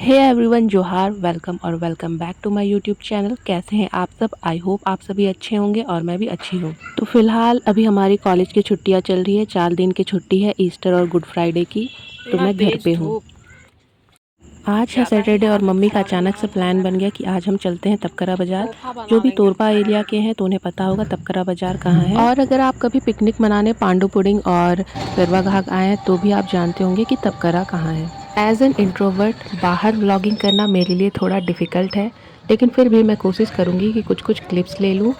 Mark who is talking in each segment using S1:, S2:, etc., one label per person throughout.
S1: हे everyone, जोहार, welcome और welcome back to my YouTube channel. कैसे हैं आप सब? आई होप आप सभी अच्छे होंगे और मैं भी अच्छी हूँ। तो फिलहाल अभी हमारी कॉलेज की छुट्टियाँ चल रही है। 4 दिन की छुट्टी है, ईस्टर और गुड फ्राइडे की। तो मैं घर पे हूँ। आज है सैटरडे और मम्मी का अचानक से प्लान बन गया कि आज हम चलते हैं तबकरा बाज़ार। जो भी तोरपा एरिया के हैं तो उन्हें पता होगा तबकरा बाज़ार कहाँ है। और अगर आप कभी पिकनिक मनाने पांडु पुडिंग और गरवा घाट आए हैं तो भी आप जानते होंगे कि तबकरा कहाँ है। एज एन इंट्रोवर्ट बाहर व्लॉगिंग करना मेरे लिए थोड़ा डिफ़िकल्ट है, लेकिन फिर भी मैं कोशिश करूँगी कि कुछ कुछ क्लिप्स ले लूँ।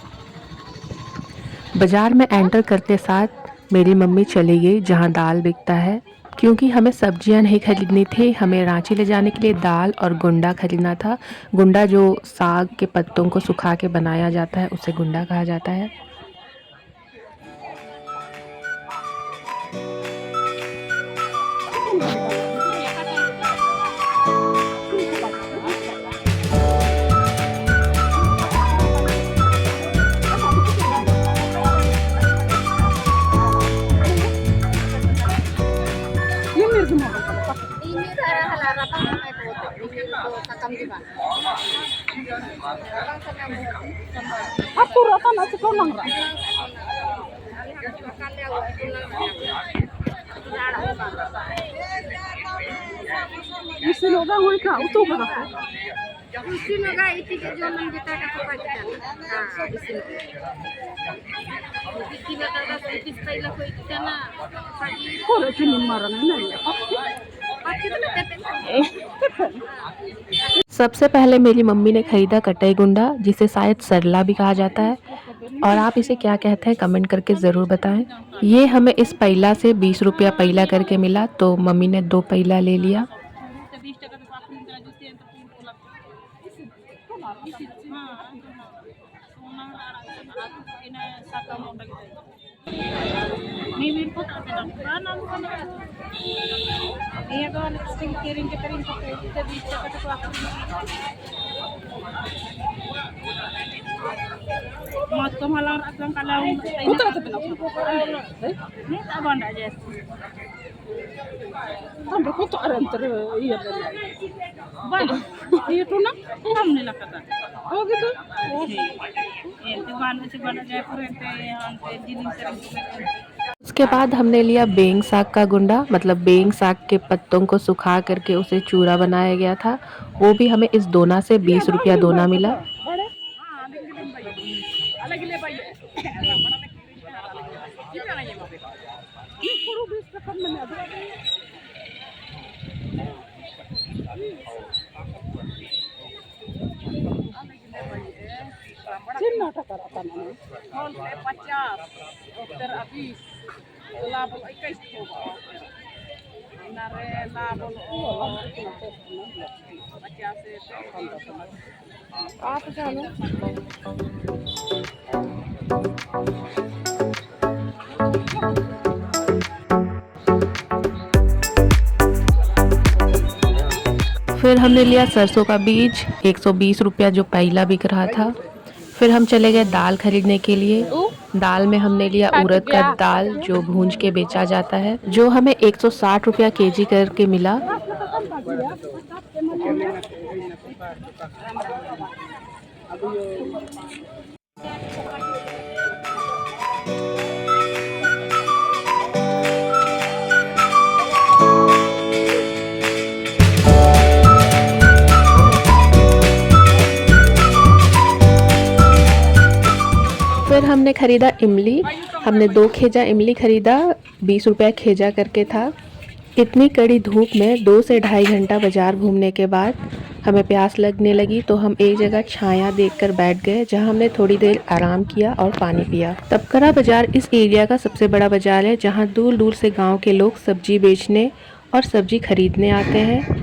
S1: बाज़ार में एंटर करते साथ मेरी मम्मी चली गई जहाँ दाल बिकता है, क्योंकि हमें सब्जियां नहीं खरीदनी थी। हमें रांची ले जाने के लिए दाल और गुंडा खरीदना था। गुंडा जो साग के पत्तों को सुखा के बनाया जाता है उसे गुंडा कहा जाता है।
S2: Ini halaran itu kakam di mana?
S3: Aku rata nasi konang ra. Isi loga hui ka utu ka.
S2: Isi loga iti ke jalan kita ke pagitan. Ah, isi loga. Iti loga ka iti style ko iti kana.
S3: Kore kini marana na ya.
S2: Pati तो कहते
S1: सबसे पहले मेरी mummy ने खरीदा कटाई गुंडा, जिसे शायद सरला भी कहा जाता है। और आप इसे क्या कहते हैं कमेंट करके ज़रूर बताएं। ये हमें इस पैला से 20 रुपया पैला करके मिला, तो मम्मी ने 2 पैला ले लिया।
S3: Utu ata pina. Sampai kutu aran ter iya benar. Iya tu nak? Oh gitu.
S1: उसके बाद हमने लिया बेंग साग का गुंडा, मतलब बेंग साग के पत्तों को सुखा करके उसे चूरा बनाया गया था। वो भी हमें इस दोना से 20 रुपया दोना मिला।
S3: Cina tak rata mana. Hol pacas. Dokter habis. Label ikai semua. Nare label pacas itu. Apa jalan?
S1: फिर हमने लिया सरसों का बीज, 120 रुपया जो पहला बिक रहा था। फिर हम चले गए दाल खरीदने के लिए। दाल में हमने लिया उड़द का दाल जो भूंज के बेचा जाता है, जो हमें 160 रुपया केजी करके मिला। फिर हमने खरीदा इमली। हमने 2 खेजा इमली खरीदा, 20 रुपया खेजा करके था। इतनी कड़ी धूप में 2 से ढाई घंटा बाज़ार घूमने के बाद हमें प्यास लगने लगी, तो हम एक जगह छाया देखकर बैठ गए, जहां हमने थोड़ी देर आराम किया और पानी पिया। तबकरा बाज़ार इस एरिया का सबसे बड़ा बाज़ार है, जहां दूर दूर से गांव के लोग सब्जी बेचने और सब्जी खरीदने आते हैं।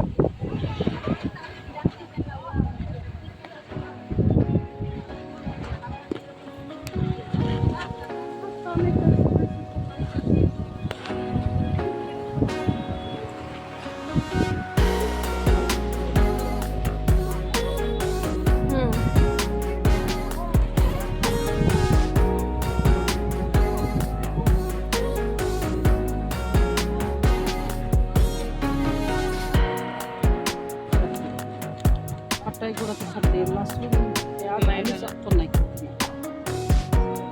S3: ওটাই ঘোরাতে থাকবে মাশরুম পেঁয়াজ আলু সব তো নাই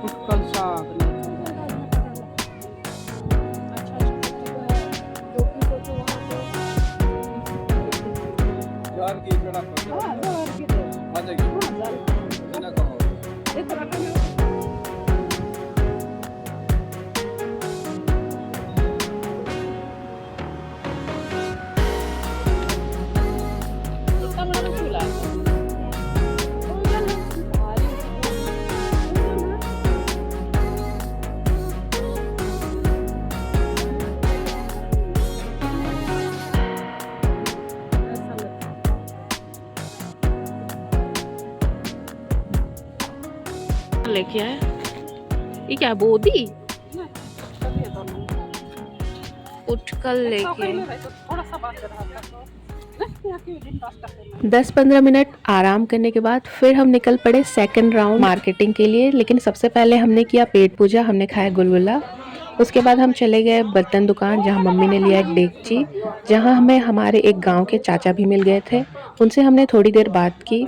S3: ফুটকল শাক নাই
S4: यार की बड़ा आ जाएगी ना कहो
S1: लेके आए ये क्या बोदी उठकल लेके
S3: थोड़ा सा बात कर रहा था
S1: 10-15 मिनट आराम करने के बाद फिर हम निकल पड़े सेकंड राउंड मार्केटिंग के लिए। लेकिन सबसे पहले हमने किया पेट पूजा, हमने खाया गुलगुला। उसके बाद हम चले गए बर्तन दुकान जहां मम्मी ने लिया एक डेगची, जहां हमें हमारे एक गांव के चाचा भी मिल गए थे। उनसे हमने थोड़ी देर बात की।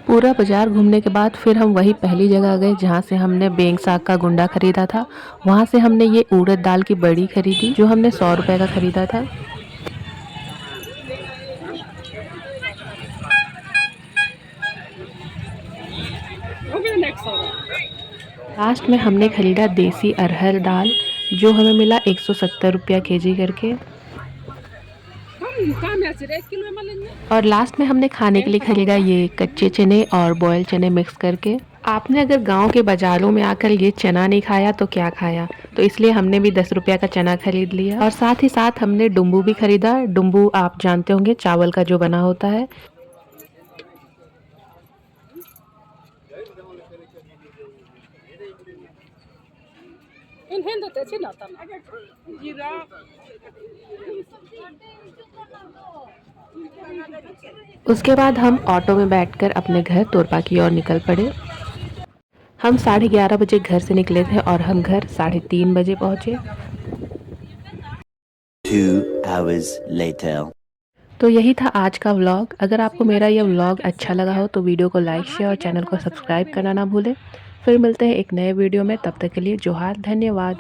S1: पूरा बाजार घूमने के बाद फिर हम वही पहली जगह गए जहाँ से हमने बेंग साग का गुंडा खरीदा था। वहाँ से हमने ये उड़द दाल की बड़ी खरीदी जो हमने 100 रुपए का खरीदा था। लास्ट में हमने खरीदा देसी अरहर दाल जो हमें मिला 170 रुपया केजी करके। और लास्ट में हमने खाने के लिए खरीदा ये कच्चे चने और बॉयल चने मिक्स करके। आपने अगर गांव के बाजारों में आकर ये चना नहीं खाया तो क्या खाया, तो इसलिए हमने भी 10 रुपया का चना खरीद लिया। और साथ ही साथ हमने डुम्बू भी खरीदा। डुम्बू आप जानते होंगे चावल का जो बना होता है। उसके बाद हम ऑटो में बैठकर अपने घर तोरपा की ओर निकल पड़े। हम 11:30 बजे घर से निकले थे और हम घर 3:30 बजे पहुंचे।
S5: 2 hours later.
S1: तो यही था आज का व्लॉग। अगर आपको मेरा यह व्लॉग अच्छा लगा हो तो वीडियो को लाइक शेयर और चैनल को सब्सक्राइब करना ना भूलें। फिर मिलते हैं एक नए वीडियो में, तब तक के लिए जोहार, धन्यवाद।